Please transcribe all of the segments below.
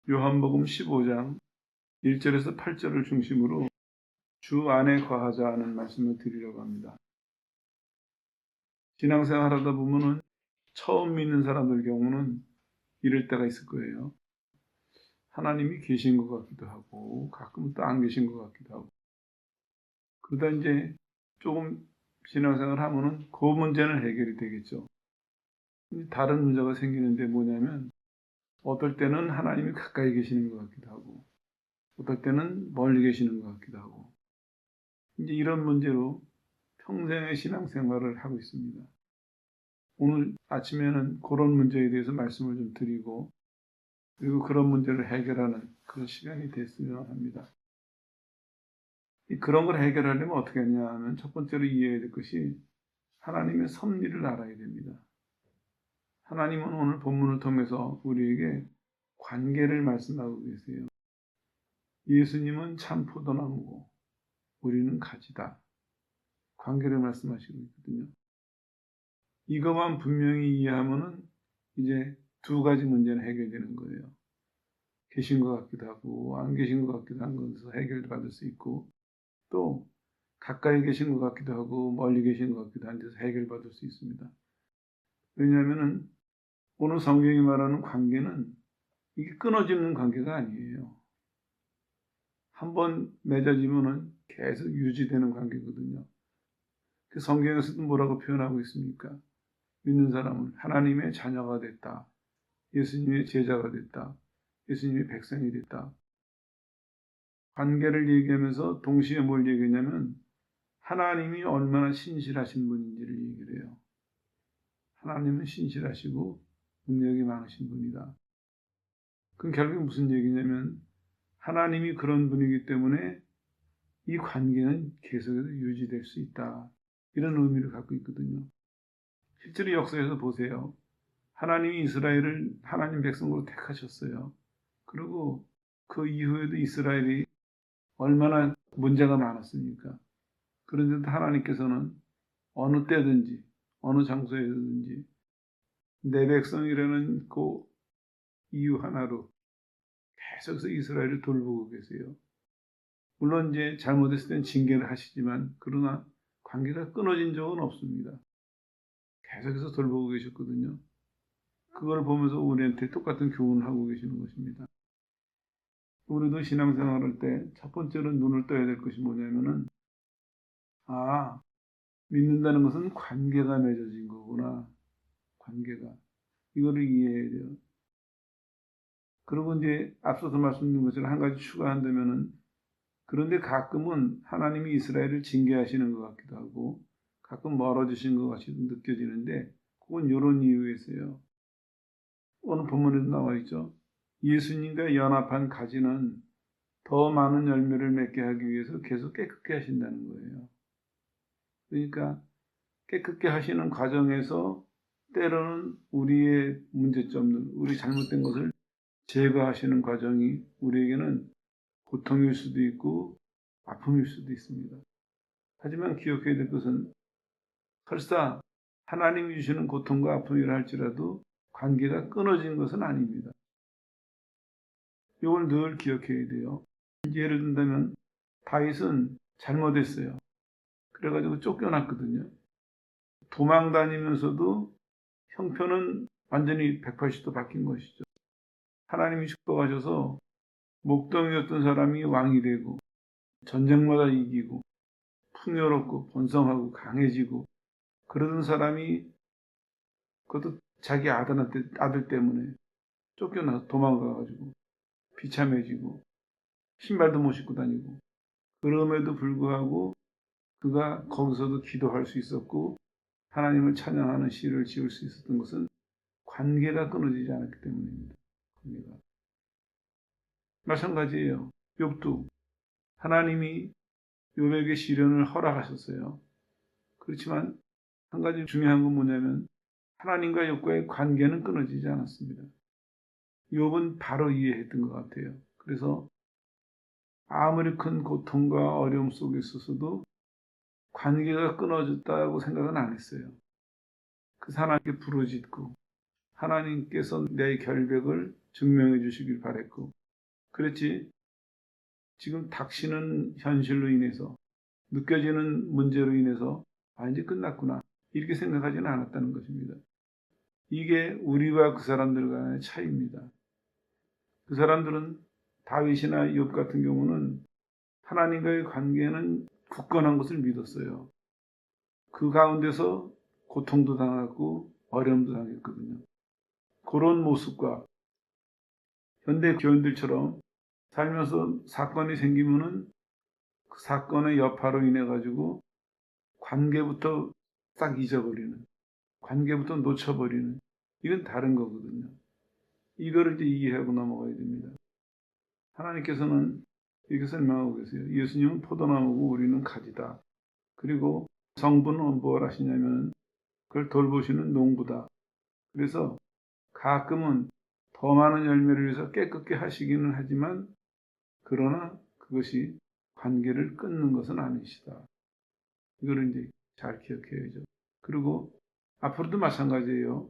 요한복음 15장 1절에서 8절을 중심으로 주 안에 거하자 하는 말씀을 드리려고 합니다. 신앙생활 하다 보면은 처음 믿는 사람들 경우는 이럴 때가 있을 거예요. 하나님이 계신 것 같기도 하고 가끔은 또 안 계신 것 같기도 하고, 그러다 이제 조금 신앙생활 하면은 그 문제는 해결이 되겠죠. 다른 문제가 생기는데 뭐냐면, 어떨 때는 하나님이 가까이 계시는 것 같기도 하고 어떨 때는 멀리 계시는 것 같기도 하고, 이제 이런 문제로 평생의 신앙생활을 하고 있습니다. 오늘 아침에는 그런 문제에 대해서 말씀을 좀 드리고, 그리고 그런 문제를 해결하는 그런 시간이 됐으면 합니다. 그런 걸 해결하려면 어떻게 하냐 하면, 첫 번째로 이해해야 될 것이 하나님의 섭리를 알아야 됩니다. 하나님은 오늘 본문을 통해서 우리에게 관계를 말씀하고 계세요. 예수님은 참 포도나무고 우리는 가지다. 관계를 말씀하시고 있거든요. 이것만 분명히 이해하면은 이제 두 가지 문제는 해결되는 거예요. 계신 것 같기도 하고 안 계신 것 같기도 한 것에서 해결받을 수 있고, 또 가까이 계신 것 같기도 하고 멀리 계신 것 같기도 한 데서 해결받을 수 있습니다. 왜냐하면은 오늘 성경이 말하는 관계는 이게 끊어지는 관계가 아니에요. 한번 맺어지면은 계속 유지되는 관계거든요. 그 성경에서도 뭐라고 표현하고 있습니까? 믿는 사람은 하나님의 자녀가 됐다. 예수님의 제자가 됐다. 예수님의 백성이 됐다. 관계를 얘기하면서 동시에 뭘 얘기하냐면, 하나님이 얼마나 신실하신 분인지를 얘기를 해요. 하나님은 신실하시고 능력이 많으신 분이다. 그럼 결국 무슨 얘기냐면, 하나님이 그런 분이기 때문에 이 관계는 계속해서 유지될 수 있다. 이런 의미를 갖고 있거든요. 실제로 역사에서 보세요. 하나님이 이스라엘을 하나님 백성으로 택하셨어요. 그리고 그 이후에도 이스라엘이 얼마나 문제가 많았습니까? 그런데도 하나님께서는 어느 때든지 어느 장소에든지 내 백성이라는 그 이유 하나로 계속해서 이스라엘을 돌보고 계세요. 물론 이제 잘못했을 땐 징계를 하시지만, 그러나 관계가 끊어진 적은 없습니다. 계속해서 돌보고 계셨거든요. 그걸 보면서 우리한테 똑같은 교훈을 하고 계시는 것입니다. 우리도 신앙생활할 때 첫 번째로 눈을 떠야 될 것이 뭐냐면은, 믿는다는 것은 관계가 맺어진 거구나. 관계가. 이거를 이해해야 돼요. 그리고 이제 앞서서 말씀드린 것처럼 한 가지 추가한다면은, 그런데 가끔은 하나님이 이스라엘을 징계하시는 것 같기도 하고 가끔 멀어지신 것 같이 느껴지는데, 그건 이런 이유에서요. 오늘 본문에도 나와 있죠. 예수님과 연합한 가지는 더 많은 열매를 맺게 하기 위해서 계속 깨끗게 하신다는 거예요. 그러니까 깨끗게 하시는 과정에서 때로는 우리의 문제점들, 우리 잘못된 것을 제거하시는 과정이 우리에게는 고통일 수도 있고 아픔일 수도 있습니다. 하지만 기억해야 될 것은, 설사 하나님이 주시는 고통과 아픔이라 할지라도 관계가 끊어진 것은 아닙니다. 이걸 늘 기억해야 돼요. 예를 든다면 다윗은 잘못했어요. 그래가지고 쫓겨났거든요. 도망 다니면서도 형편은 완전히 180도 바뀐 것이죠. 하나님이 축복하셔서 목동이었던 사람이 왕이 되고 전쟁마다 이기고 풍요롭고 번성하고 강해지고, 그러던 사람이 그것도 자기 아들 때문에 쫓겨나서 도망가가지고 비참해지고 신발도 못 신고 다니고, 그럼에도 불구하고 그가 거기서도 기도할 수 있었고 하나님을 찬양하는 시를 지을 수 있었던 것은 관계가 끊어지지 않았기 때문입니다. 관계가. 마찬가지예요. 욥도 하나님이 욥에게 시련을 허락하셨어요. 그렇지만 한 가지 중요한 건 뭐냐면, 하나님과 욥과의 관계는 끊어지지 않았습니다. 욥은 바로 이해했던 것 같아요. 그래서 아무리 큰 고통과 어려움 속에 있어서도 관계가 끊어졌다고 생각은 안 했어요. 그 하나님께 부르짖고 하나님께서 내 결백을 증명해 주시길 바랬고, 그렇지 지금 닥치는 현실로 인해서 느껴지는 문제로 인해서 이제 끝났구나 이렇게 생각하지는 않았다는 것입니다. 이게 우리와 그 사람들 간의 차이입니다. 그 사람들은 다윗이나 욥 같은 경우는 하나님과의 관계는 굳건한 것을 믿었어요. 그 가운데서 고통도 당했고 어려움도 당했거든요. 그런 모습과 현대 교인들처럼 살면서 사건이 생기면은 그 사건의 여파로 인해 가지고 관계부터 싹 잊어버리는, 관계부터 놓쳐버리는, 이건 다른 거거든요. 이거를 이제 이해하고 넘어가야 됩니다. 하나님께서는 이렇게 설명하고 계세요. 예수님은 포도나무고 우리는 가지다. 그리고 성부는 뭘 하시냐면 그걸 돌보시는 농부다. 그래서 가끔은 더 많은 열매를 위해서 깨끗게 하시기는 하지만 그러나 그것이 관계를 끊는 것은 아니시다. 이거를 이제 잘 기억해야죠. 그리고 앞으로도 마찬가지예요.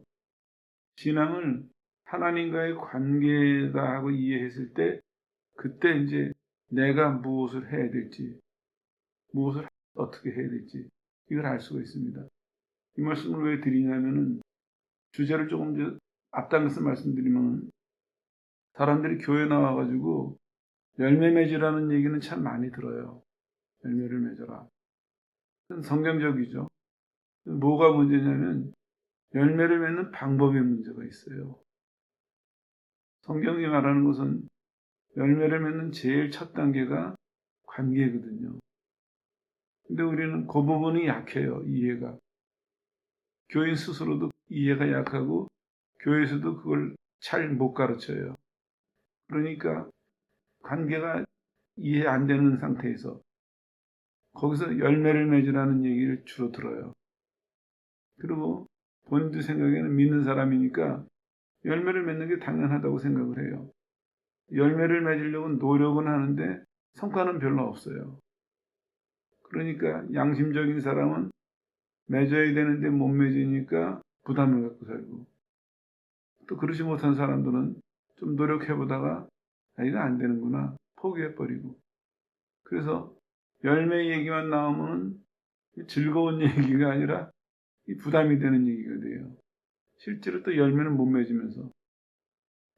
신앙을 하나님과의 관계다 하고 이해했을 때 그때 이제 내가 무엇을 해야 될지, 무엇을 어떻게 해야 될지 이걸 알 수가 있습니다. 이 말씀을 왜 드리냐면은 주제를 조금 더 앞당겨서 말씀드리면 사람들이 교회 나와가지고 열매 맺으라는 얘기는 참 많이 들어요. 열매를 맺어라. 그건 성경적이죠. 뭐가 문제냐면 열매를 맺는 방법에 문제가 있어요. 성경이 말하는 것은 열매를 맺는 제일 첫 단계가 관계거든요. 근데 우리는 그 부분이 약해요. 이해가. 교인 스스로도 이해가 약하고 교회에서도 그걸 잘 못 가르쳐요. 그러니까 관계가 이해 안 되는 상태에서 거기서 열매를 맺으라는 얘기를 주로 들어요. 그리고 본인들 생각에는 믿는 사람이니까 열매를 맺는 게 당연하다고 생각을 해요. 열매를 맺으려고 노력은 하는데 성과는 별로 없어요. 그러니까 양심적인 사람은 맺어야 되는데 못 맺으니까 부담을 갖고 살고, 또 그러지 못한 사람들은 좀 노력해보다가 이거 안 되는구나 포기해버리고, 그래서 열매 얘기만 나오면 즐거운 얘기가 아니라 부담이 되는 얘기가 돼요. 실제로 또 열매는 못 맺으면서,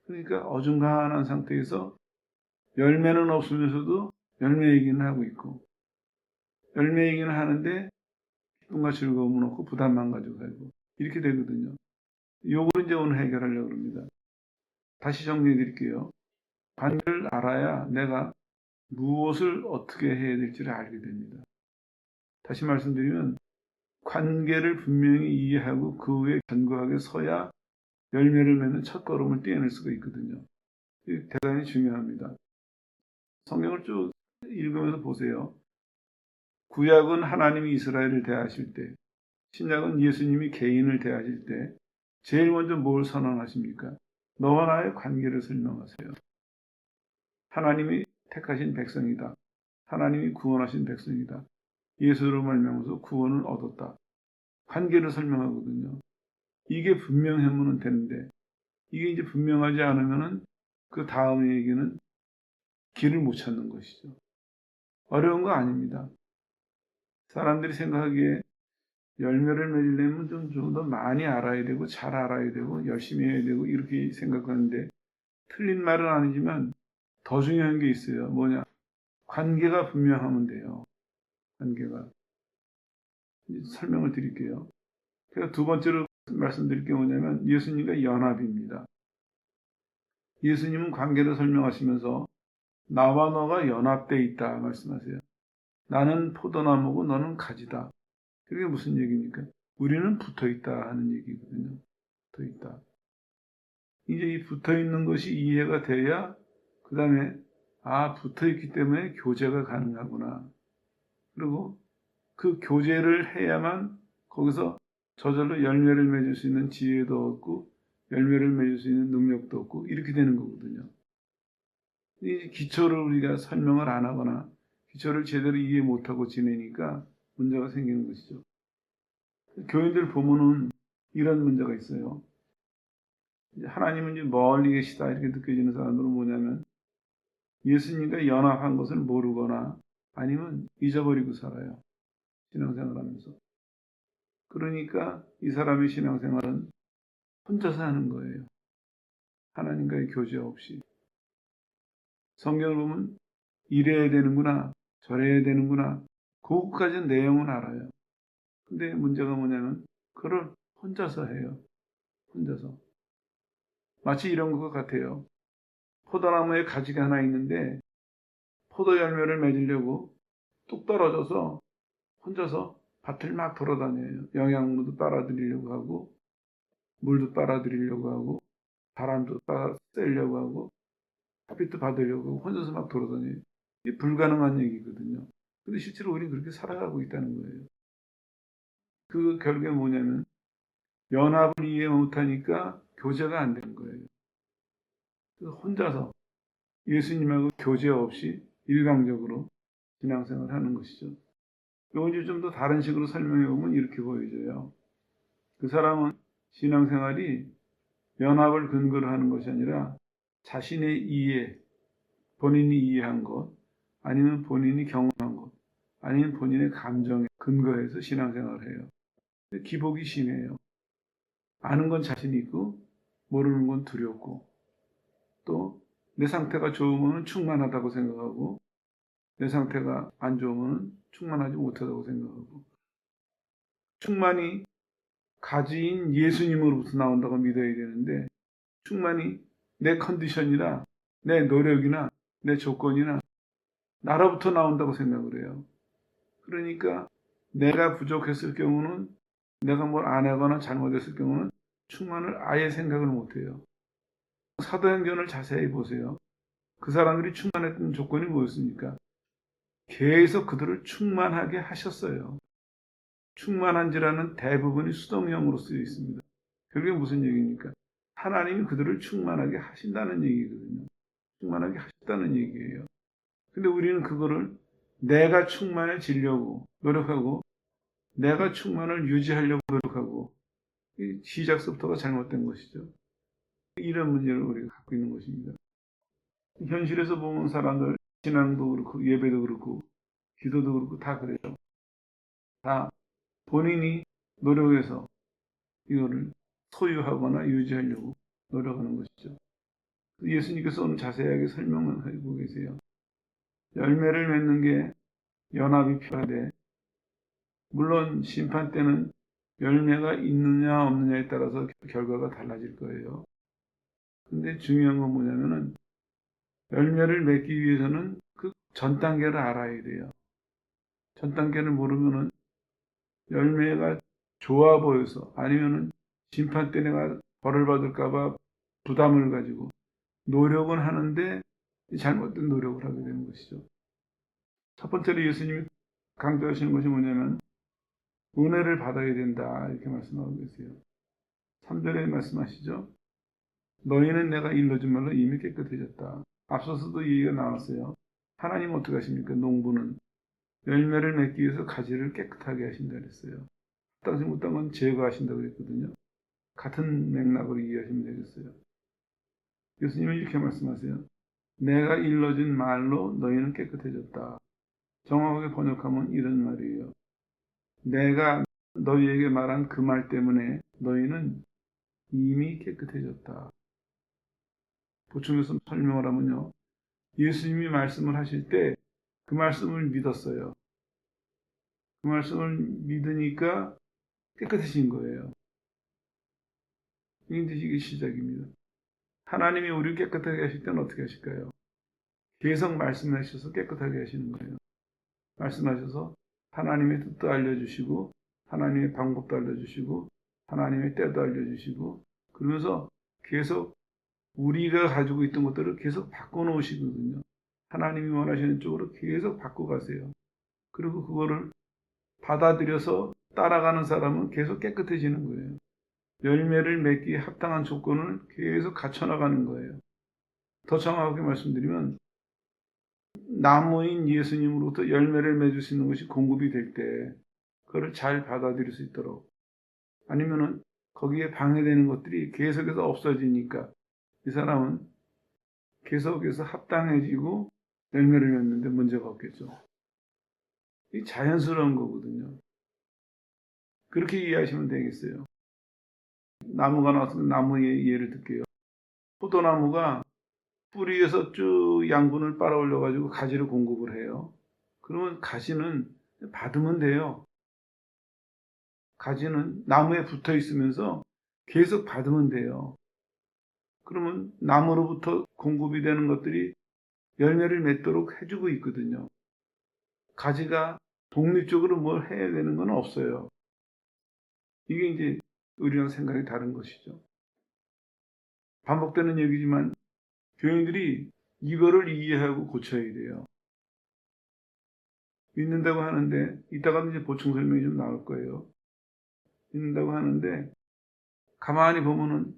그러니까 어중간한 상태에서 열매는 없으면서도 열매 얘기는 하고 있고, 열매 얘기는 하는데 기쁨과 즐거움은 없고 부담만 가지고 살고 이렇게 되거든요. 요걸 이제 오늘 해결하려고 합니다. 다시 정리해 드릴게요. 관계를 알아야 내가 무엇을 어떻게 해야 될지를 알게 됩니다. 다시 말씀드리면 관계를 분명히 이해하고 그 위에 견고하게 서야 열매를 맺는 첫걸음을 떼어낼 수가 있거든요. 이게 대단히 중요합니다. 성경을 쭉 읽으면서 보세요. 구약은 하나님이 이스라엘을 대하실 때, 신약은 예수님이 개인을 대하실 때 제일 먼저 뭘 선언하십니까? 너와 나의 관계를 설명하세요. 하나님이 택하신 백성이다. 하나님이 구원하신 백성이다. 예수로 말미암아서 구원을 얻었다. 관계를 설명하거든요. 이게 분명하면 되는데 이게 이제 분명하지 않으면은 그 다음 얘기는 길을 못 찾는 것이죠. 어려운 거 아닙니다. 사람들이 생각하기에 열매를 맺으려면 좀 더 많이 알아야 되고 잘 알아야 되고 열심히 해야 되고 이렇게 생각하는데 틀린 말은 아니지만 더 중요한 게 있어요. 뭐냐? 관계가 분명하면 돼요. 관계가. 설명을 드릴게요. 제가 두 번째로 말씀드릴 게 뭐냐면 예수님과 연합입니다. 예수님은 관계를 설명하시면서 나와 너가 연합되어 있다 말씀하세요. 나는 포도나무고 너는 가지다. 그게 무슨 얘기입니까? 우리는 붙어 있다 하는 얘기거든요. 붙어 있다. 이제 이 붙어 있는 것이 이해가 돼야 그 다음에 붙어 있기 때문에 교제가 가능하구나. 그리고 그 교제를 해야만 거기서 저절로 열매를 맺을 수 있는 지혜도 얻고 열매를 맺을 수 있는 능력도 얻고 이렇게 되는 거거든요. 이 기초를 우리가 설명을 안 하거나 기초를 제대로 이해 못하고 지내니까 문제가 생기는 것이죠. 교인들 보면은 이런 문제가 있어요. 하나님은 이제 멀리 계시다 이렇게 느껴지는 사람들은 뭐냐면 예수님과 연합한 것을 모르거나 아니면 잊어버리고 살아요. 신앙생활하면서. 그러니까 이 사람의 신앙생활은 혼자서 하는 거예요. 하나님과의 교제 없이. 성경을 보면 이래야 되는구나, 저래야 되는구나, 그것까지는 내용은 알아요. 근데 문제가 뭐냐면 그걸 혼자서 해요. 혼자서. 마치 이런 것 같아요. 포도나무에 가지가 하나 있는데 포도 열매를 맺으려고 뚝 떨어져서 혼자서 밭을 막 돌아다녀요. 영양분도 빨아들이려고 하고 물도 빨아들이려고 하고 바람도 쐬려고 하고 햇빛도 받으려고 하고 혼자서 막 돌아다녀요. 이게 불가능한 얘기거든요. 근데 실제로 우리는 그렇게 살아가고 있다는 거예요. 그 결국에 뭐냐면 연합을 이해 못하니까 교제가 안 되는 거예요. 그래서 혼자서 예수님하고 교제 없이 일방적으로 신앙생활을 하는 것이죠. 이건 이제 좀 더 다른 식으로 설명해 보면 이렇게 보여져요. 그 사람은 신앙생활이 연합을 근거로 하는 것이 아니라 자신의 이해, 본인이 이해한 것, 아니면 본인이 경험한 것, 아니면 본인의 감정에 근거해서 신앙생활을 해요. 기복이 심해요. 아는 건 자신 있고 모르는 건 두렵고 또 내 상태가 좋으면 충만하다고 생각하고 내 상태가 안 좋으면 충만하지 못하다고 생각하고 충만이 가지인 예수님으로부터 나온다고 믿어야 되는데 충만이 내 컨디션이나 내 노력이나 내 조건이나 나로부터 나온다고 생각을 해요. 그러니까 내가 부족했을 경우는 내가 뭘 안 하거나 잘못했을 경우는 충만을 아예 생각을 못해요. 사도행전을 자세히 보세요. 그 사람들이 충만했던 조건이 뭐였습니까? 계속 그들을 충만하게 하셨어요. 충만한지라는 대부분이 수동형으로 쓰여 있습니다. 그게 무슨 얘기입니까? 하나님이 그들을 충만하게 하신다는 얘기거든요. 충만하게 하셨다는 얘기예요. 근데 우리는 그거를 내가 충만해지려고 노력하고 내가 충만을 유지하려고 노력하고 시작부터가 잘못된 것이죠. 이런 문제를 우리가 갖고 있는 것입니다. 현실에서 보면 사람들 신앙도 그렇고 예배도 그렇고 기도도 그렇고 다 그래요. 다 본인이 노력해서 이거를 소유하거나 유지하려고 노력하는 것이죠. 예수님께서 오늘 자세하게 설명을 하고 계세요. 열매를 맺는 게 연합이 필요하되 물론 심판 때는 열매가 있느냐 없느냐에 따라서 결과가 달라질 거예요. 근데 중요한 건 뭐냐면은 열매를 맺기 위해서는 그 전 단계를 알아야 돼요. 전 단계를 모르면은 열매가 좋아 보여서 아니면은 심판 때 내가 벌을 받을까봐 부담을 가지고 노력은 하는데 잘못된 노력을 하게 되는 것이죠. 첫 번째로 예수님이 강조하시는 것이 뭐냐면 은혜를 받아야 된다 이렇게 말씀하고 계세요. 3절에 말씀하시죠. 너희는 내가 일러준 말로 이미 깨끗해졌다. 앞서서도 얘기가 나왔어요. 하나님 어떻게 하십니까? 농부는 열매를 맺기 위해서 가지를 깨끗하게 하신다 그랬어요. 땅지 못한 건 제거하신다 그랬거든요. 같은 맥락으로 이해하시면 되겠어요. 예수님은 이렇게 말씀하세요. 내가 일러준 말로 너희는 깨끗해졌다. 정확하게 번역하면 이런 말이에요. 내가 너희에게 말한 그 말 때문에 너희는 이미 깨끗해졌다. 보충해서 설명을 하면요. 예수님이 말씀을 하실 때 그 말씀을 믿었어요. 그 말씀을 믿으니까 깨끗해진 거예요. 이게 시작입니다. 하나님이 우리를 깨끗하게 하실 때는 어떻게 하실까요? 계속 말씀하셔서 깨끗하게 하시는 거예요. 말씀하셔서 하나님의 뜻도 알려주시고 하나님의 방법도 알려주시고 하나님의 때도 알려주시고 그러면서 계속 우리가 가지고 있던 것들을 계속 바꿔놓으시거든요. 하나님이 원하시는 쪽으로 계속 바꿔가세요. 그리고 그거를 받아들여서 따라가는 사람은 계속 깨끗해지는 거예요. 열매를 맺기에 합당한 조건을 계속 갖춰나가는 거예요. 더 정확하게 말씀드리면 나무인 예수님으로부터 열매를 맺을 수 있는 것이 공급이 될 때 그걸 잘 받아들일 수 있도록 아니면은 거기에 방해되는 것들이 계속해서 없어지니까 이 사람은 계속해서 합당해지고 열매를 맺는데 문제가 없겠죠. 이 자연스러운 거거든요. 그렇게 이해하시면 되겠어요. 나무가 나왔으면 나무의 예를 들게요. 포도나무가 뿌리에서 쭉 양분을 빨아올려 가지고 가지를 공급을 해요. 그러면 가지는 받으면 돼요. 가지는 나무에 붙어 있으면서 계속 받으면 돼요. 그러면 나무로부터 공급이 되는 것들이 열매를 맺도록 해주고 있거든요. 가지가 독립적으로 뭘 해야 되는 건 없어요. 이게 이제 우리랑 생각이 다른 것이죠. 반복되는 얘기지만 교인들이 이거를 이해하고 고쳐야 돼요. 믿는다고 하는데 이따가 이제 보충 설명이 좀 나올 거예요. 믿는다고 하는데 가만히 보면은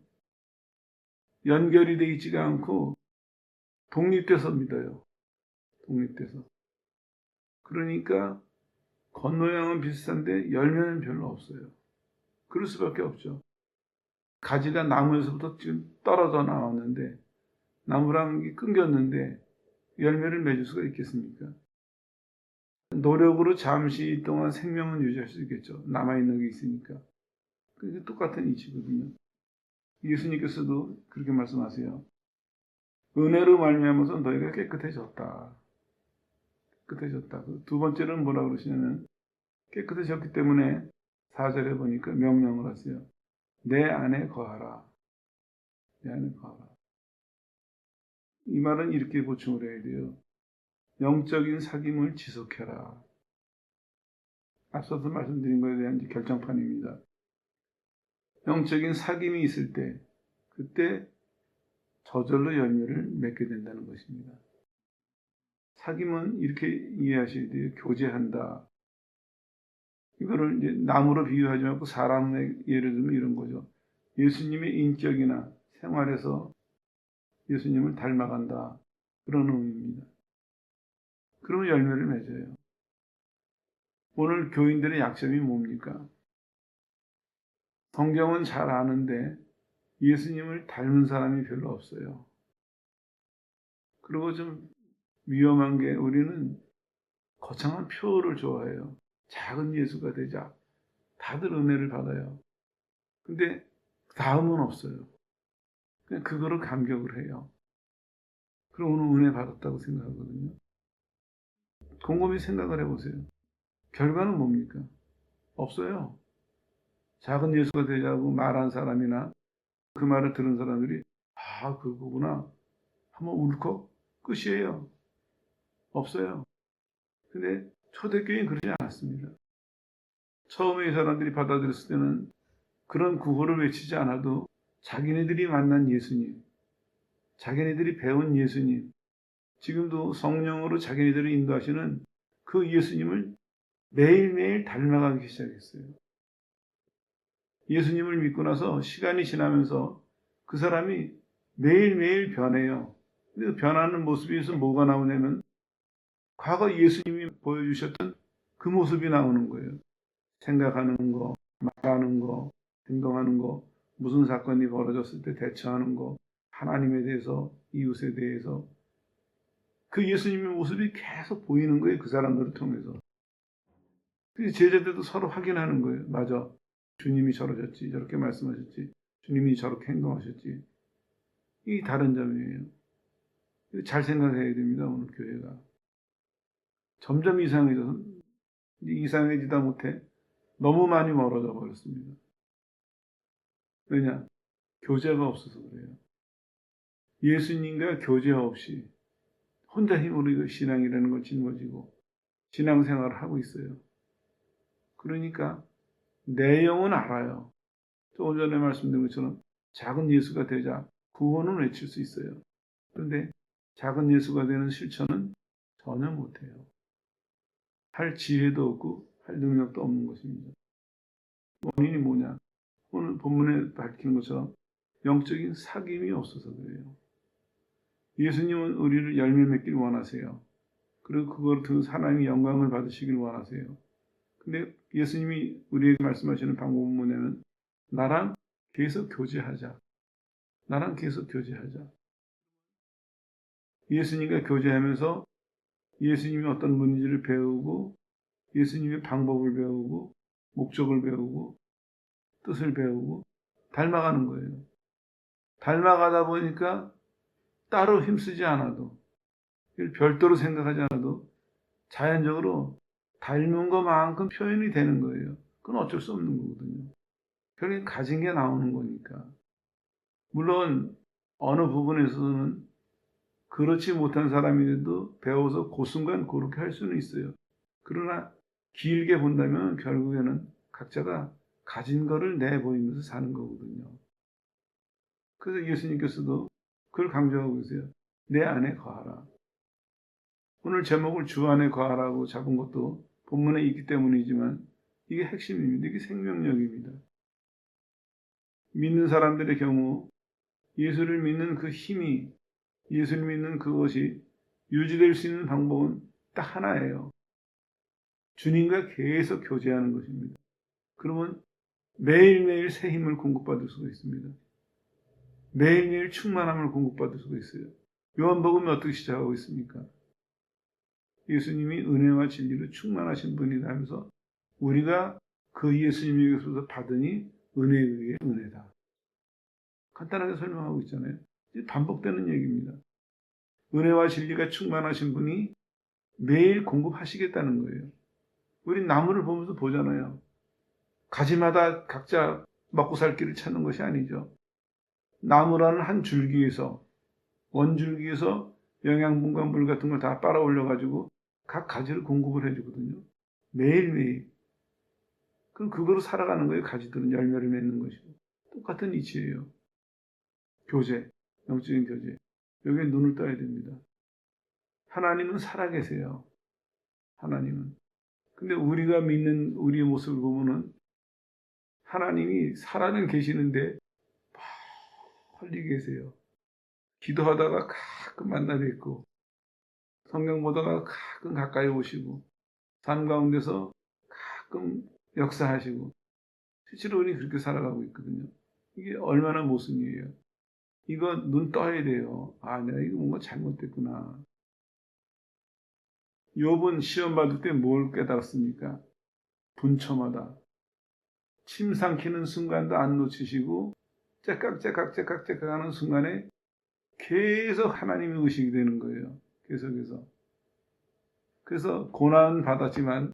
연결이 되어 있지가 않고 독립돼서 믿어요. 독립돼서. 그러니까 겉모양은 비슷한데 열매는 별로 없어요. 그럴 수밖에 없죠. 가지가 나무에서부터 지금 떨어져 나왔는데 나무랑 끊겼는데 열매를 맺을 수가 있겠습니까? 노력으로 잠시 동안 생명은 유지할 수 있겠죠. 남아있는 게 있으니까. 그게 똑같은 이치거든요. 예수님께서도 그렇게 말씀하세요. 은혜로 말미암아서 너희가 깨끗해졌다. 깨끗해졌다. 두 번째는 뭐라 그러시냐면 깨끗해졌기 때문에 4절에 보니까 명령을 하세요. 내 안에 거하라. 내 안에 거하라. 이 말은 이렇게 보충을 해야 돼요. 영적인 사귐을 지속해라. 앞서서 말씀드린 것에 대한 결정판입니다. 영적인 사귐이 있을 때 그때 저절로 열매를 맺게 된다는 것입니다. 사귐은 이렇게 이해하셔야 돼요. 교제한다. 이거를 이제 나무로 비유하지 말고 사람의 예를 들면 이런 거죠. 예수님의 인격이나 생활에서 예수님을 닮아간다. 그런 의미입니다. 그러면 열매를 맺어요. 오늘 교인들의 약점이 뭡니까? 성경은 잘 아는데 예수님을 닮은 사람이 별로 없어요. 그리고 좀 위험한 게 우리는 거창한 표를 좋아해요. 작은 예수가 되자. 다들 은혜를 받아요. 근데 다음은 없어요. 그냥 그거를 감격을 해요. 그럼 오늘 은혜 받았다고 생각하거든요. 곰곰이 생각을 해보세요. 결과는 뭡니까? 없어요. 작은 예수가 되자고 말한 사람이나 그 말을 들은 사람들이 아, 그거구나. 한번 울컥 끝이에요. 없어요. 근데 초대교회는 그러지 않았습니다. 처음에 이 사람들이 받아들였을 때는 그런 구호를 외치지 않아도 자기네들이 만난 예수님, 자기네들이 배운 예수님, 지금도 성령으로 자기네들을 인도하시는 그 예수님을 매일매일 닮아가기 시작했어요. 예수님을 믿고 나서 시간이 지나면서 그 사람이 매일매일 변해요. 근데 그 변하는 모습에서 뭐가 나오냐면 과거 예수님이 보여주셨던 그 모습이 나오는 거예요. 생각하는 거, 말하는 거, 행동하는 거, 무슨 사건이 벌어졌을 때 대처하는 거, 하나님에 대해서, 이웃에 대해서 그 예수님의 모습이 계속 보이는 거예요. 그 사람들을 통해서. 그래서 제자들도 서로 확인하는 거예요. 맞아. 주님이 저러셨지. 저렇게 말씀하셨지. 주님이 저렇게 행동하셨지. 이 다른 점이에요. 잘 생각해야 됩니다. 오늘 교회가. 점점 이상해져서 이상해지다 못해 너무 많이 멀어져 버렸습니다. 왜냐? 교제가 없어서 그래요. 예수님과 교제 없이 혼자 힘으로 이거 신앙이라는 걸 짊어지고 신앙생활을 하고 있어요. 그러니까 내용은 알아요. 조금 전에 말씀드린 것처럼 작은 예수가 되자 구원은 외칠 수 있어요. 그런데 작은 예수가 되는 실천은 전혀 못해요. 할 지혜도 없고 할 능력도 없는 것입니다. 원인이 뭐냐? 오늘 본문에 밝히는 것처럼 영적인 사귐이 없어서 그래요. 예수님은 우리를 열매 맺길 원하세요. 그리고 그걸 통해서 하나님의 영광을 받으시길 원하세요. 근데 예수님이 우리에게 말씀하시는 방법은 뭐냐면 나랑 계속 교제하자. 나랑 계속 교제하자. 예수님과 교제하면서 예수님이 어떤 분인지를 배우고 예수님의 방법을 배우고 목적을 배우고 뜻을 배우고 닮아가는 거예요. 닮아가다 보니까 따로 힘쓰지 않아도 별도로 생각하지 않아도 자연적으로 닮은 것만큼 표현이 되는 거예요. 그건 어쩔 수 없는 거거든요. 결국엔 가진 게 나오는 거니까. 물론 어느 부분에서는 그렇지 못한 사람이라도 배워서 그 순간 그렇게 할 수는 있어요. 그러나 길게 본다면 결국에는 각자가 가진 거를 내보이면서 사는 거거든요. 그래서 예수님께서도 그걸 강조하고 계세요. 내 안에 거하라. 오늘 제목을 주 안에 거하라고 잡은 것도 본문에 있기 때문이지만 이게 핵심입니다. 이게 생명력입니다. 믿는 사람들의 경우 예수를 믿는 그 힘이, 예수를 믿는 그것이 유지될 수 있는 방법은 딱 하나예요. 주님과 계속 교제하는 것입니다. 그러면 매일매일 새 힘을 공급받을 수가 있습니다. 매일매일 충만함을 공급받을 수가 있어요. 요한복음이 어떻게 시작하고 있습니까? 예수님이 은혜와 진리로 충만하신 분이다 하면서 우리가 그 예수님에게서 받으니 은혜 위에 은혜다. 간단하게 설명하고 있잖아요. 반복되는 얘기입니다. 은혜와 진리가 충만하신 분이 매일 공급하시겠다는 거예요. 우리 나무를 보면서 보잖아요. 가지마다 각자 먹고 살 길을 찾는 것이 아니죠. 나무라는 한 줄기에서, 원줄기에서 영양분과 물 같은 걸 다 빨아 올려가지고 각 가지를 공급을 해주거든요. 매일매일. 그럼 그거로 살아가는 거예요. 가지들은 열매를 맺는 것이고. 똑같은 이치예요. 교제, 영적인 교제. 여기에 눈을 떠야 됩니다. 하나님은 살아계세요. 하나님은. 근데 우리가 믿는 우리의 모습을 보면은 하나님이 살아는 계시는데 멀리 계세요. 기도하다가 가끔 만나 뵙고 성경 보다가 가끔 가까이 오시고 삶 가운데서 가끔 역사하시고 실제로 우리 그렇게 살아가고 있거든요. 이게 얼마나 모순이에요. 이거 눈 떠야 돼요. 아, 내가 이거 뭔가 잘못됐구나. 욥은 시험 받을 때 뭘 깨달았습니까? 분초마다 침 삼키는 순간도 안 놓치시고 째깍째깍 하는 순간에 계속 하나님의 의식이 되는 거예요. 계속해서. 그래서 고난 받았지만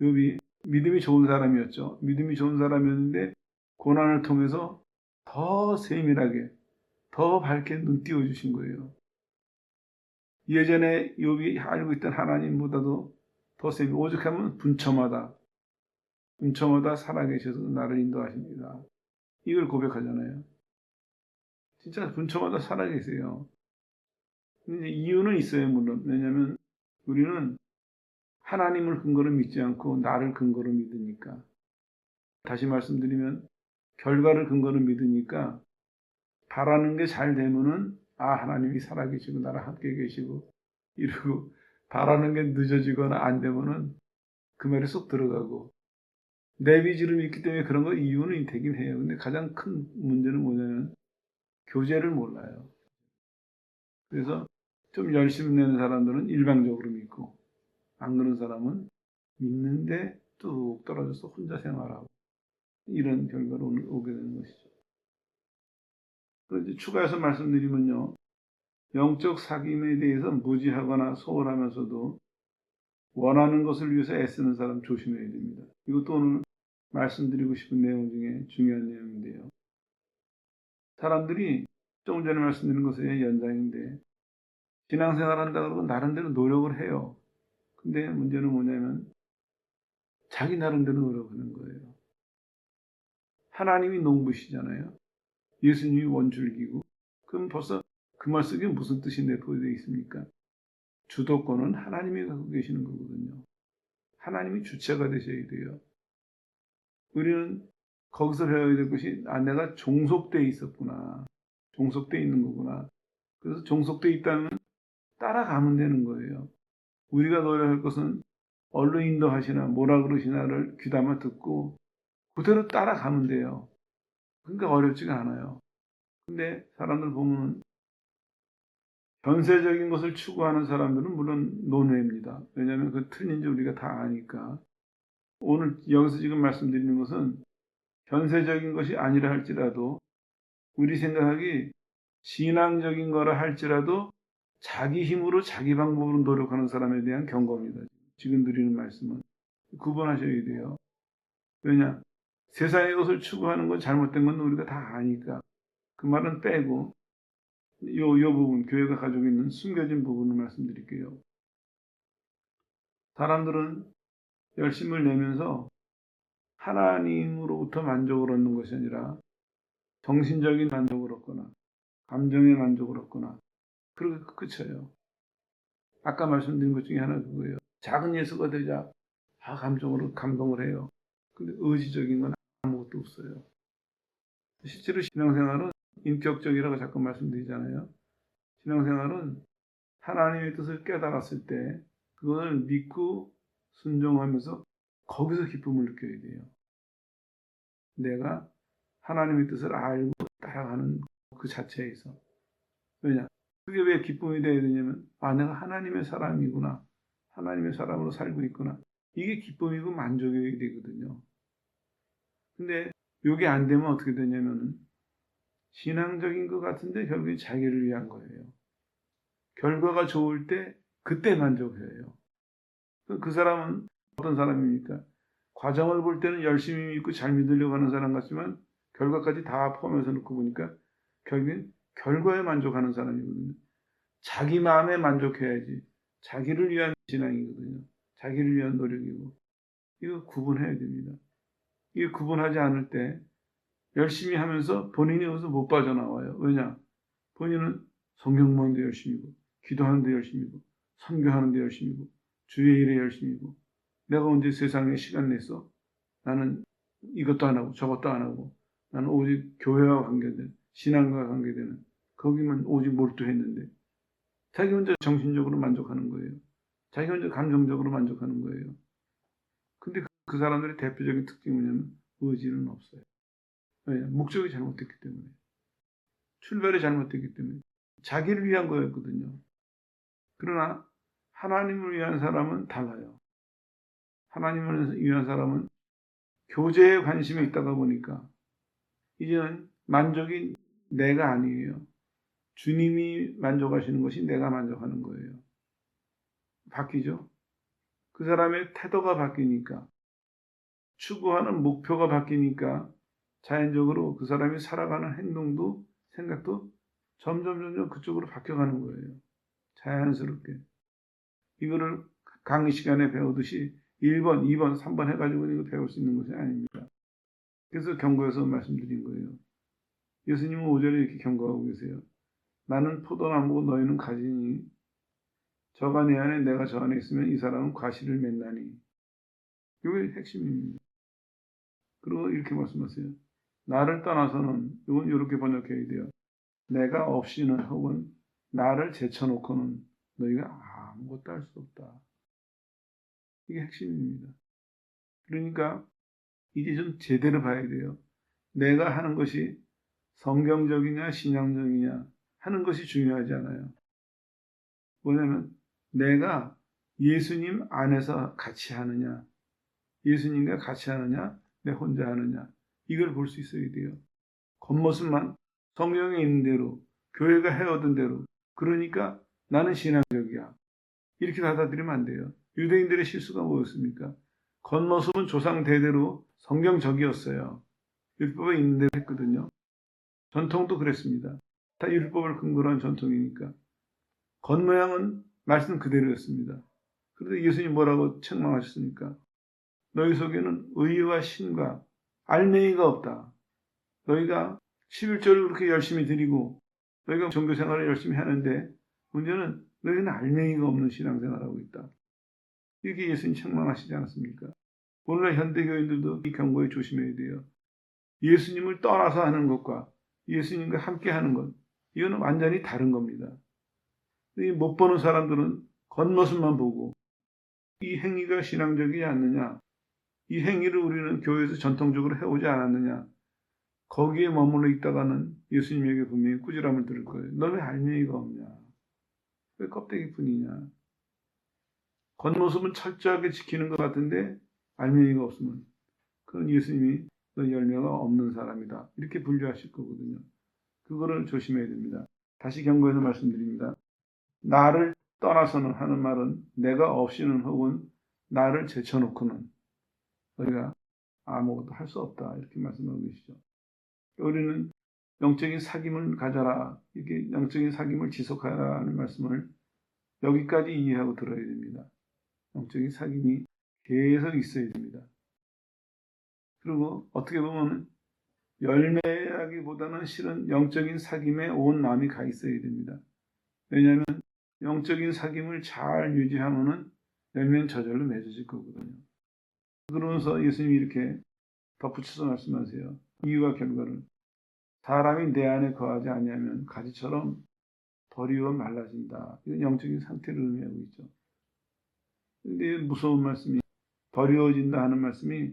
욥이 믿음이 좋은 사람이었죠. 믿음이 좋은 사람이었는데 고난을 통해서 더 세밀하게 더 밝게 눈 띄워주신 거예요. 예전에 욥이 알고 있던 하나님보다도 더 세밀 오죽하면 분초마다 살아계셔서 나를 인도하십니다. 이걸 고백하잖아요. 진짜 분초마다 살아계세요. 근데 이유는 있어요, 물론. 왜냐하면 우리는 하나님을 근거로 믿지 않고 나를 근거로 믿으니까. 다시 말씀드리면 결과를 근거로 믿으니까 바라는 게 잘 되면은 하나님이 살아계시고 나랑 함께 계시고 이러고 바라는 게 늦어지거나 안 되면은 그 말이 쏙 들어가고 내 비지를 믿기 때문에 그런 거 이유는 되긴 해요. 근데 가장 큰 문제는 뭐냐면 교제를 몰라요. 그래서 좀 열심히 내는 사람들은 일방적으로 믿고 안 그런 사람은 믿는데 뚝 떨어져서 혼자 생활하고 이런 결과로 오게 되는 것이죠. 그런데 추가해서 말씀드리면요. 영적 사귐에 대해서 무지하거나 소홀하면서도 원하는 것을 위해서 애쓰는 사람 조심해야 됩니다. 이것도 오늘 말씀드리고 싶은 내용 중에 중요한 내용인데요. 사람들이 조금 전에 말씀드린 것의 연장인데 신앙생활 한다고 그러고 나름대로 노력을 해요. 근데 문제는 뭐냐면 자기 나름대로 노력하는 거예요. 하나님이 농부시잖아요. 예수님이 원줄기고 그럼 벌써 그 말 속에 무슨 뜻이 내포되어 있습니까? 주도권은 하나님이 갖고 계시는 거거든요. 하나님이 주체가 되셔야 돼요. 우리는 거기서 배워야 될 것이 내가 종속되어 있었구나. 종속되어 있는 거구나. 그래서 종속되어 있다면 따라가면 되는 거예요. 우리가 노력할 것은 어디로 인도하시나 뭐라 그러시나를 귀담아 듣고 그대로 따라가면 돼요. 그러니까 어렵지가 않아요. 근데 사람들 보면은 현세적인 것을 추구하는 사람들은 물론 논외입니다. 왜냐하면 그 틀린지 우리가 다 아니까. 오늘 여기서 지금 말씀드리는 것은 현세적인 것이 아니라 할지라도 우리 생각하기 신앙적인 거라 할지라도 자기 힘으로 자기 방법으로 노력하는 사람에 대한 경고입니다. 지금 드리는 말씀은 구분하셔야 돼요. 왜냐? 세상의 것을 추구하는 건 잘못된 건 우리가 다 아니까. 그 말은 빼고 요 부분, 교회가 가지고 있는 숨겨진 부분을 말씀드릴게요. 사람들은 열심을 내면서 하나님으로부터 만족을 얻는 것이 아니라 정신적인 만족을 얻거나 감정의 만족을 얻거나 그렇게 그쳐요. 아까 말씀드린 것 중에 하나 그거예요. 작은 예수가 되자 감정으로 감동을 해요. 근데 의지적인 건 아무것도 없어요. 실제로 신앙생활은 인격적이라고 자꾸 말씀드리잖아요. 신앙생활은 하나님의 뜻을 깨달았을 때 그걸 믿고 순종하면서 거기서 기쁨을 느껴야 돼요. 내가 하나님의 뜻을 알고 따라가는 그 자체에서. 왜냐? 그게 왜 기쁨이 되어야 되냐면 내가 하나님의 사람이구나. 하나님의 사람으로 살고 있구나. 이게 기쁨이고 만족이 되거든요. 근데 이게 안 되면 어떻게 되냐면 신앙적인 것 같은데 결국에 자기를 위한 거예요. 결과가 좋을 때 그때 만족해요. 그 사람은 어떤 사람입니까? 과정을 볼 때는 열심히 믿고 잘 믿으려고 하는 사람 같지만 결과까지 다 포함해서 놓고 보니까 결국엔 결과에 만족하는 사람이거든요. 자기 마음에 만족해야지. 자기를 위한 신앙이거든요. 자기를 위한 노력이고. 이거 구분해야 됩니다. 이거 구분하지 않을 때 열심히 하면서 본인이 여기서 못 빠져나와요. 왜냐? 본인은 성경 보는데 열심히고 기도하는데 열심히고 선교하는데 열심히고 주의 일에 열심히고 내가 언제 세상에 시간 내서 나는 이것도 안 하고 저것도 안 하고 나는 오직 교회와 관계된 신앙과 관계되는 거기만 오직 몰두했는데 자기 혼자 정신적으로 만족하는 거예요. 자기 혼자 감정적으로 만족하는 거예요. 근데 그 사람들의 대표적인 특징이 뭐냐면 의지는 없어요. 왜? 목적이 잘못됐기 때문에. 출발이 잘못됐기 때문에. 자기를 위한 거였거든요. 그러나 하나님을 위한 사람은 달라요. 하나님을 위한 사람은 교제에 관심이 있다가 보니까 이제는 만족이 내가 아니에요. 주님이 만족하시는 것이 내가 만족하는 거예요. 바뀌죠? 그 사람의 태도가 바뀌니까 추구하는 목표가 바뀌니까 자연적으로 그 사람이 살아가는 행동도 생각도 점점 그쪽으로 바뀌어가는 거예요. 자연스럽게. 이거를 강의 시간에 배우듯이 1번, 2번, 3번 해가지고 이거 배울 수 있는 것이 아닙니다. 그래서 경고해서 말씀드린 거예요. 예수님은 5절에 이렇게 경고하고 계세요. 나는 포도나무고 너희는 가지니 저가 내 안에 내가 저 안에 있으면 이 사람은 과실을 맺나니. 이게 핵심입니다. 그리고 이렇게 말씀하세요. 나를 떠나서는 이건 이렇게 번역해야 돼요. 내가 없이는 혹은 나를 제쳐놓고는 너희가 아무것도 할 수 없다. 이게 핵심입니다. 그러니까 이제 좀 제대로 봐야 돼요. 내가 하는 것이 성경적이냐 신앙적이냐 하는 것이 중요하지 않아요. 뭐냐면 내가 예수님 안에서 같이 하느냐 예수님과 같이 하느냐 내 혼자 하느냐 이걸 볼 수 있어야 돼요. 겉모습만 성경에 있는 대로 교회가 해오던 대로 그러니까 나는 신앙적이야. 이렇게 받아들이면 안 돼요. 유대인들의 실수가 뭐였습니까? 겉모습은 조상 대대로 성경적이었어요. 율법에 있는 대로 했거든요. 전통도 그랬습니다. 다 율법을 근거로 한 전통이니까. 겉모양은 말씀 그대로였습니다. 그런데 예수님 뭐라고 책망하셨습니까? 너희 속에는 의와 신과 알맹이가 없다. 너희가 11조를 그렇게 열심히 드리고 너희가 종교생활을 열심히 하는데 문제는 너희는 알맹이가 없는 신앙생활을 하고 있다. 이렇게 예수님 책망하시지 않았습니까? 오늘날 현대교인들도 이 경고에 조심해야 돼요. 예수님을 떠나서 하는 것과 예수님과 함께 하는 것 이거는 완전히 다른 겁니다. 못 보는 사람들은 겉모습만 보고 이 행위가 신앙적이지 않느냐 이 행위를 우리는 교회에서 전통적으로 해오지 않았느냐 거기에 머물러 있다가는 예수님에게 분명히 꾸지람을 들을 거예요. 너 왜 알맹이가 없냐? 왜 껍데기뿐이냐? 겉모습은 철저하게 지키는 것 같은데 알맹이가 없으면 그건 예수님이 너 열매가 없는 사람이다. 이렇게 분류하실 거거든요. 그거를 조심해야 됩니다. 다시 경고해서 말씀드립니다. 나를 떠나서는 하는 말은 내가 없이는 혹은 나를 제쳐놓고는 우리가 아무것도 할 수 없다. 이렇게 말씀하고 계시죠. 우리는 영적인 사귐을 가져라. 이게 영적인 사귐을 지속하라는 말씀을 여기까지 이해하고 들어야 됩니다. 영적인 사귐이 계속 있어야 됩니다. 그리고 어떻게 보면 열매라기보다는 실은 영적인 사귐에 온 마음이 가 있어야 됩니다. 왜냐하면 영적인 사귐을 잘 유지하면은 열매는 저절로 맺어질 거거든요. 그러면서 예수님이 이렇게 덧붙여서 말씀하세요. 이유와 결과를. 사람이 내 안에 거하지 아니하면 가지처럼 버리워 말라진다. 이건 영적인 상태를 의미하고 있죠. 근데 무서운 말씀이 버리워진다 하는 말씀이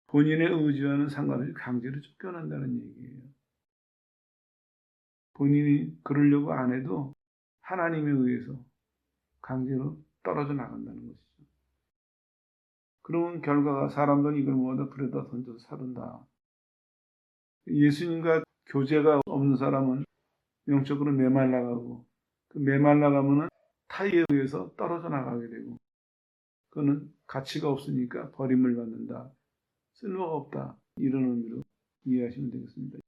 본인의 의지와는 상관없이 강제로 쫓겨난다는 얘기예요. 본인이 그러려고 안 해도 하나님에 의해서 강제로 떨어져 나간다는 것이죠. 그러면 결과가 사람들은 이걸 모아다 불에다 던져서 사른다. 예수님과 교제가 없는 사람은 영적으로 메말라가고 그 메말라가면은 타의에 의해서 떨어져 나가게 되고 그거는 가치가 없으니까 버림을 받는다. 쓸모가 없다. 이런 의미로 이해하시면 되겠습니다.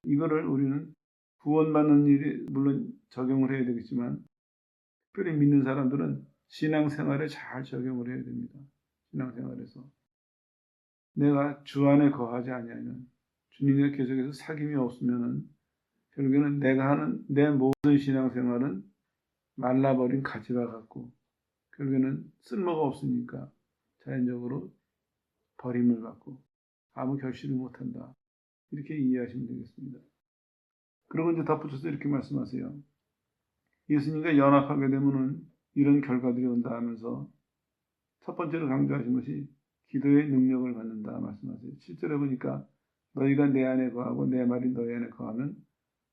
이거를 우리는 구원받는 일이 물론 적용을 해야 되겠지만 특별히 믿는 사람들은 신앙생활에 잘 적용을 해야 됩니다. 신앙생활에서 내가 주 안에 거하지 아니하면 주님과 계속해서 사귐이 없으면은 결국에는 내가 하는 내 모든 신앙생활은 말라버린 가지와 같고 결국에는 쓸모가 없으니까 자연적으로 버림을 받고 아무 결실을 못한다. 이렇게 이해하시면 되겠습니다. 그리고 이제 덧붙여서 이렇게 말씀하세요. 예수님과 연합하게 되면은 이런 결과들이 온다 하면서 첫 번째로 강조하신 것이 기도의 능력을 받는다 말씀하세요. 실제로 보니까 너희가 내 안에 거하고 내 말이 너희 안에 거하면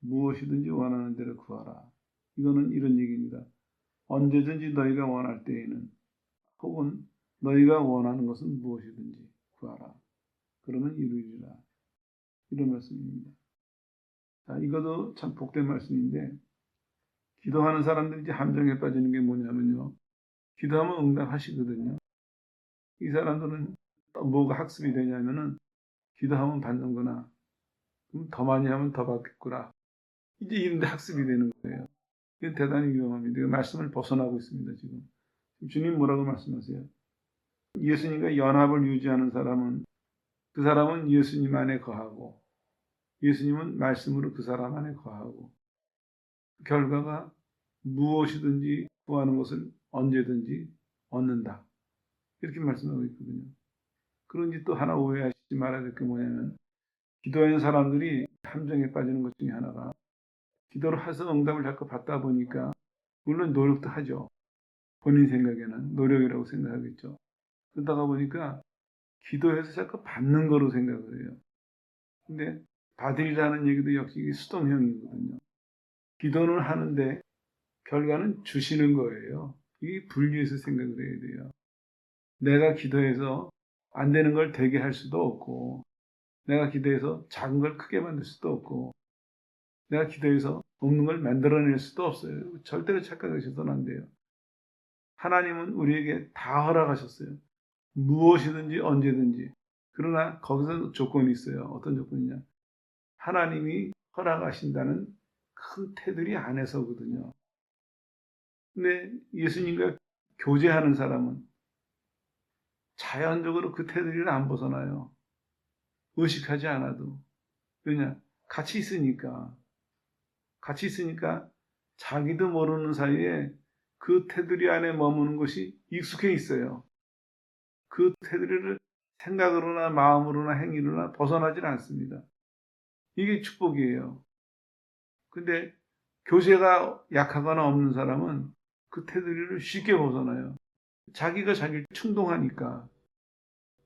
무엇이든지 원하는 대로 구하라. 이거는 이런 얘기입니다. 언제든지 너희가 원할 때에는 혹은 너희가 원하는 것은 무엇이든지 구하라. 그러면 이루리라. 이런 말씀입니다. 자, 이것도 참 복된 말씀인데 기도하는 사람들이 이제 함정에 빠지는 게 뭐냐면요. 기도하면 응답하시거든요. 이 사람들은 또 뭐가 학습이 되냐면은 기도하면 받는구나. 그럼 더 많이 하면 더 받겠구나. 이제 이런데 학습이 되는 거예요. 이건 대단히 위험합니다. 이 말씀을 벗어나고 있습니다. 지금 주님 뭐라고 말씀하세요? 예수님과 연합을 유지하는 사람은 그 사람은 예수님 안에 거하고 예수님은 말씀으로 그 사람 안에 거하고 그 결과가 무엇이든지 구하는 것을 언제든지 얻는다. 이렇게 말씀하고 있거든요. 그런지 또 하나 오해하시지 말아야 될 게 뭐냐면 기도하는 사람들이 함정에 빠지는 것 중에 하나가 기도를 해서 응답을 자꾸 받다 보니까 물론 노력도 하죠. 본인 생각에는 노력이라고 생각하겠죠. 그러다가 보니까 기도해서 자꾸 받는 거로 생각을 해요. 근데 받으리라는 얘기도 역시 수동형이거든요. 기도는 하는데 결과는 주시는 거예요. 이 분리해서 생각을 해야 돼요. 내가 기도해서 안 되는 걸 되게 할 수도 없고 내가 기도해서 작은 걸 크게 만들 수도 없고 내가 기도해서 없는 걸 만들어낼 수도 없어요. 절대로 착각하셔서는 안 돼요. 하나님은 우리에게 다 허락하셨어요. 무엇이든지 언제든지. 그러나 거기서 조건이 있어요. 어떤 조건이냐. 하나님이 허락하신다는 큰 테두리 안에서거든요. 근데 예수님과 교제하는 사람은 자연적으로 그 테두리를 안 벗어나요. 의식하지 않아도. 왜냐? 같이 있으니까. 같이 있으니까 자기도 모르는 사이에 그 테두리 안에 머무는 것이 익숙해 있어요. 그 테두리를 생각으로나 마음으로나 행위로나 벗어나질 않습니다. 이게 축복이에요. 근데 교제가 약하거나 없는 사람은 그 테두리를 쉽게 벗어나요. 자기가 자기를 충동하니까.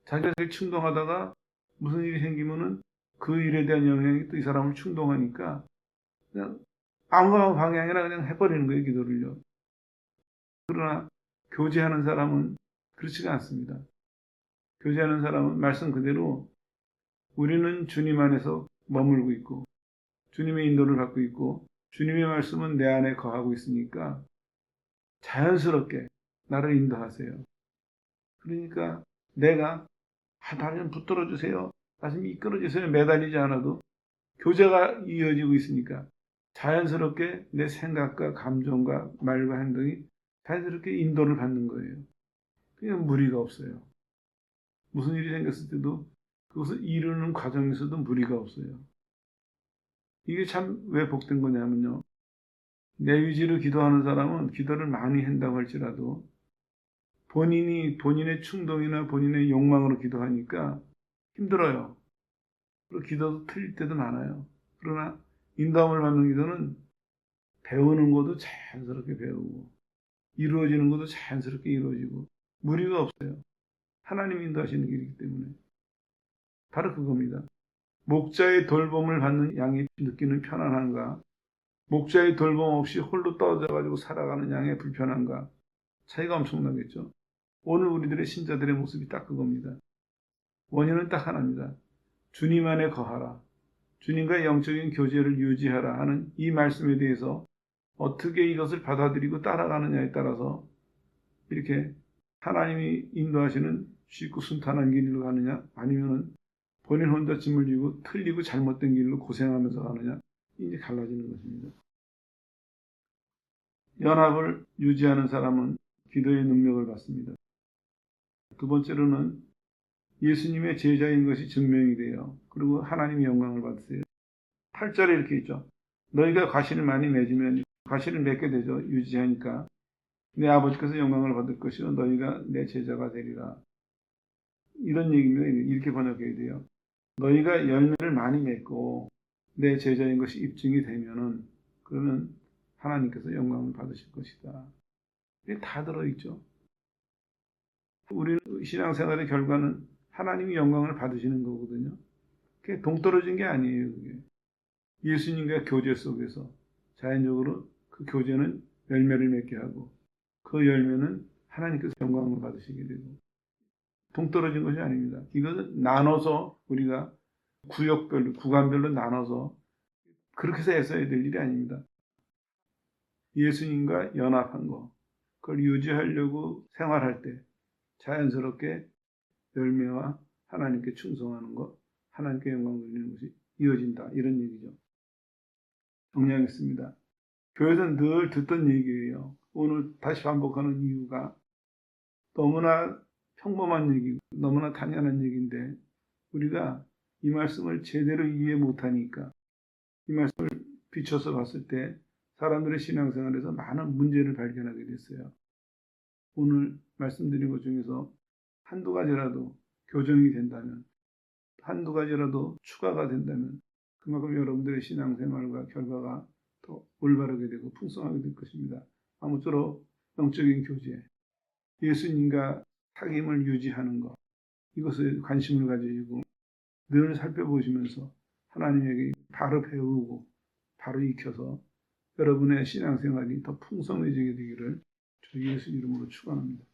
자기가 자기를 충동하다가 무슨 일이 생기면은 그 일에 대한 영향이 또 이 사람을 충동하니까 그냥 아무 방향이나 그냥 해버리는 거예요, 기도를요. 그러나 교제하는 사람은 그렇지가 않습니다. 교제하는 사람은 말씀 그대로 우리는 주님 안에서 머물고 있고 주님의 인도를 받고 있고 주님의 말씀은 내 안에 거하고 있으니까 자연스럽게 나를 인도하세요. 그러니까 내가 나를 좀 붙들어 주세요. 나 좀 이끌어 주세요. 매달리지 않아도 교제가 이어지고 있으니까 자연스럽게 내 생각과 감정과 말과 행동이 자연스럽게 인도를 받는 거예요. 그냥 무리가 없어요. 무슨 일이 생겼을 때도 그것을 이루는 과정에서도 무리가 없어요. 이게 참 왜 복된 거냐면요. 내 위주로 기도하는 사람은 기도를 많이 한다고 할지라도 본인의 충동이나 본인의 욕망으로 기도하니까 힘들어요. 그리고 기도도 틀릴 때도 많아요. 그러나 인도함을 받는 기도는 배우는 것도 자연스럽게 배우고 이루어지는 것도 자연스럽게 이루어지고 무리가 없어요. 하나님이 인도하시는 길이기 때문에 바로 그겁니다. 목자의 돌봄을 받는 양이 느끼는 편안함과 목자의 돌봄 없이 홀로 떨어져가지고 살아가는 양의 불편함과 차이가 엄청나겠죠. 오늘 우리들의 신자들의 모습이 딱 그겁니다. 원인은 딱 하나입니다. 주님 안에 거하라. 주님과의 영적인 교제를 유지하라 하는 이 말씀에 대해서 어떻게 이것을 받아들이고 따라가느냐에 따라서 이렇게 하나님이 인도하시는 쉽고 순탄한 길로 가느냐 아니면은 본인 혼자 짐을 지고 틀리고 잘못된 길로 고생하면서 가느냐 이제 갈라지는 것입니다. 연합을 유지하는 사람은 기도의 능력을 받습니다. 두 번째로는 예수님의 제자인 것이 증명이 돼요. 그리고 하나님의 영광을 받으세요. 8절에 이렇게 있죠. 너희가 과실을 많이 맺으면 과실을 맺게 되죠. 유지하니까. 내 아버지께서 영광을 받을 것이요 너희가 내 제자가 되리라. 이런 얘기입니다. 이렇게 번역해야 돼요. 너희가 열매를 많이 맺고 내 제자인 것이 입증이 되면은 그러면 하나님께서 영광을 받으실 것이다. 이게 다 들어있죠. 우리는 신앙생활의 결과는 하나님이 영광을 받으시는 거거든요. 그게 동떨어진 게 아니에요. 그게. 예수님과 교제 속에서 자연적으로 그 교제는 열매를 맺게 하고 그 열매는 하나님께서 영광을 받으시게 되고 동떨어진 것이 아닙니다. 이것은 나눠서 우리가 구역별로 구간별로 나눠서 그렇게 해서 애써야 될 일이 아닙니다. 예수님과 연합한 거 그걸 유지하려고 생활할 때 자연스럽게 열매와 하나님께 충성하는 것 하나님께 영광 돌리는 것이 이어진다. 이런 얘기죠. 정리하겠습니다. 교회에서는 늘 듣던 얘기예요. 오늘 다시 반복하는 이유가 너무나 평범한 얘기고 너무나 당연한 얘기인데 우리가 이 말씀을 제대로 이해 못하니까 이 말씀을 비춰서 봤을 때 사람들의 신앙생활에서 많은 문제를 발견하게 됐어요. 오늘 말씀드린 것 중에서 한두 가지라도 교정이 된다면 한두 가지라도 추가가 된다면 그만큼 여러분들의 신앙생활과 결과가 더 올바르게 되고 풍성하게 될 것입니다. 아무쪼록 영적인 교제, 예수님과 사귐을 유지하는 것 이것에 관심을 가지고 늘 살펴보시면서 하나님에게 바로 배우고 바로 익혀서 여러분의 신앙생활이 더 풍성해지게 되기를 주 예수 이름으로 축원합니다.